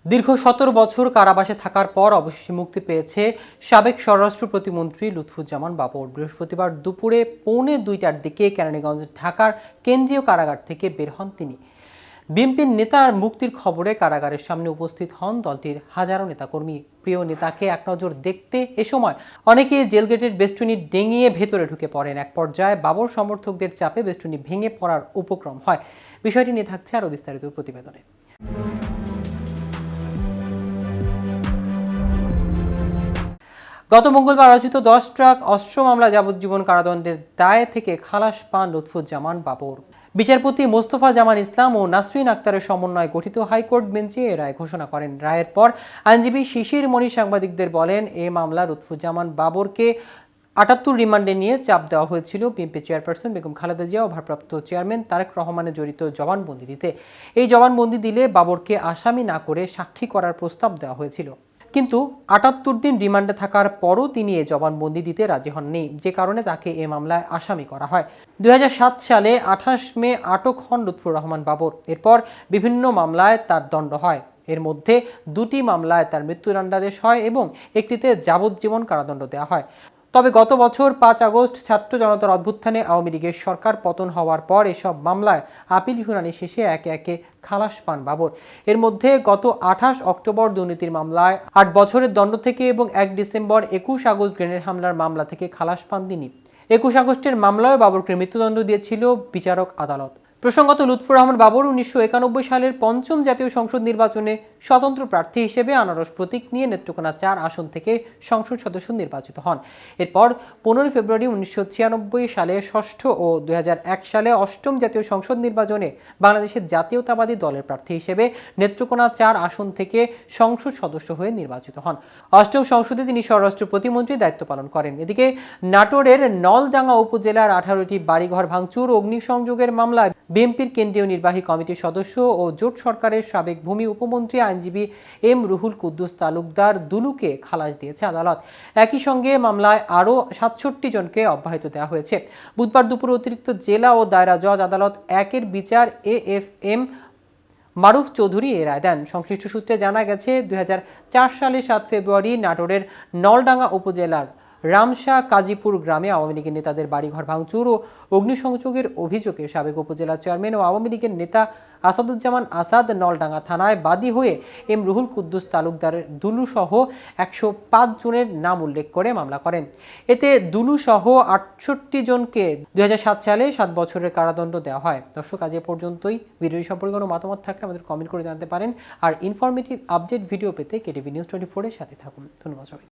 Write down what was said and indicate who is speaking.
Speaker 1: দীর্ঘ ১৭ বছর কারাবাসে থাকার পর অবশেষে মুক্তি পেয়েছে সাবেক স্বরাষ্ট্র প্রতিমন্ত্রী লুৎফুজ্জামান বাবর। বৃহস্পতিবার দুপুরে ১:৩০টার দিকে কেরানীগঞ্জ ঢাকার কেন্দ্রীয় কারাগার থেকে বের হন তিনি। বিএনপির নেতার মুক্তির খবরে কারাগারের সামনে উপস্থিত হন দলটির হাজারো নেতাকর্মী। প্রিয় নেতাকে এক নজর দেখতে এ সময় অনেকেই জেলগেটের বেষ্টনী ডেঙিয়ে ভেতরে ঢুকে পড়েন। এক পর্যায়ে বাবর সমর্থকদের চাপে বেষ্টনী ভেঙে পড়ার উপক্রম হয়। বিষয়টি নিয়ে থাকছে আরও বিস্তারিত প্রতিবেদনে। গত মঙ্গলবার আয়োজিত 10 ট্রাক অস্ত্র মামলা যাবজ্জীবন কারাদণ্ডের দায় থেকে খালাস পান লুৎফুজ্জামান বাবর। বিচারপতি মোস্তফা জামান ইসলাম ও নাসরিন আক্তারের সমন্বয়ে গঠিত হাইকোর্ট বেঞ্চে এ রায় ঘোষণা করেন। রায়ের পর আইনজীবী শিশির মণি সাংবাদিকদের বলেন, এ মামলা লুৎফুজ্জামান বাবরকে ৭৮ রিমান্ডে নিয়ে চাপ দেওয়া হয়েছিল বিএনপি চেয়ারপারসন বেগম খালেদা জিয়া ও ভারপ্রাপ্ত চেয়ারম্যান তারেক রহমানের জড়িত জবানবন্দি দিতে। এই জবানবন্দি দিলে বাবরকে আসামি না করে সাক্ষী করার প্রস্তাব দেওয়া হয়েছিল। কিন্তু ৭৮ দিন রিমান্ডে থাকার পরও তিনি এ জবানবন্দি দিতে রাজি হননি, যে কারণে তাকে এ মামলায় আসামি করা হয়। ২০০৭ সালে ২৮ মে আটক হন লুৎফুর রহমান বাবর। এরপর বিভিন্ন মামলায় তার দণ্ড হয়। এর মধ্যে 2টি মামলায় তার মৃত্যুদণ্ডাদেশ হয় এবং একটিতে যাবজ্জীবন কারাদণ্ড দেওয়া হয়। তবে গত বছর ৫ আগস্ট ছাত্র জনতার অভ্যুত্থানে আওয়ামী লীগের সরকার পতন হওয়ার পর এসব মামলায় আপিল শুনানি শেষে একে একে খালাস পান বাবর। এর মধ্যে গত ২৮ অক্টোবর দুর্নীতির মামলায় ৮ বছরের দণ্ড থেকে এবং ১ ডিসেম্বর ২১ আগস্ট গ্রেনেড হামলার মামলা থেকে খালাস পান তিনি। ২১ আগস্টের মামলায় বাবরকে মৃত্যুদণ্ড দিয়েছিল বিচারক আদালত। প্রসঙ্গত, লুৎফুর রহমান বাবর ১৯৯১ সালের ৫ম জাতীয় সংসদ নির্বাচনে স্বতন্ত্র প্রার্থী হিসেবে আনারস প্রতীক নিয়ে নেত্রকোনা ৪ আসন থেকে সংসদ সদস্য নির্বাচিত হন। এরপর ১৫ ফেব্রুয়ারি ১৯৯৬ সালে ৬ষ্ঠ ও ২০০১ সালে ৮ম জাতীয় সংসদ নির্বাচনে বাংলাদেশের জাতীয়তাবাদী দলের প্রার্থী হিসেবে নেত্রকোনা ৪ আসন থেকে সংসদ সদস্য হয়ে নির্বাচিত হন। ৮ম সংসদে তিনি স্বরাষ্ট্র প্রতিমন্ত্রীর দায়িত্ব পালন করেন। এদিকে নাটোরের নলডাঙ্গা উপজেলার ১৮টি বাড়িঘর ভাঙচুর ও অগ্নিসংযোগের মামলায় বিএনপির কেন্দ্রীয় নির্বাহী কমিটির সদস্য ও জোট সরকারের সাবেক ভূমি উপমন্ত্রী আইনজীবী এম রুহুল কুদ্দুস তালুকদার দুলুকে খালাস দিয়েছে আদালত। একই সঙ্গে মামলায় আরও ৬৭ জনকে অব্যাহতি দেওয়া হয়েছে। বুধবার দুপুরে অতিরিক্ত জেলা ও দায়রা জজ আদালত ১-এর বিচার AFM মারুফ চৌধুরী এ রায় দেন। সংশ্লিষ্ট সূত্রে জানা গেছে, ২০০৪ সালের ৭ ফেব্রুয়ারি নাটোরের নলডাঙ্গা উপজেলার রামশা কাজীপুর গ্রামে আওয়ামী লীগের নেতাদের বাড়িঘর ভাঙচুর ও অগ্নিসংযোগের অভিযোগে সাবেক উপজেলা চেয়ারম্যান ও আওয়ামী লীগের নেতা আসাদুজ্জামান আসাদ নলডাঙ্গা থানায় বাদী হয়ে এম রুহুল কুদ্দুস তালুকদারের দুলুসহ ১০৫ জনের নাম উল্লেখ করে মামলা করেন। এতে দুলুসহ ৬৮ জনকে ২০০৭ সালে ৭ বছরের কারাদণ্ড দেওয়া হয়। দর্শক, আজ এ পর্যন্তই। ভিডিওটি সম্পর্কে কোনো মতামত থাকলে আমাদের কমেন্ট করে জানতে পারেন। আর ইনফরমেটিভ আপডেট ভিডিও পেতে কেটিভি নিউজ 24 এর সাথে থাকুন। ধন্যবাদ সবাই।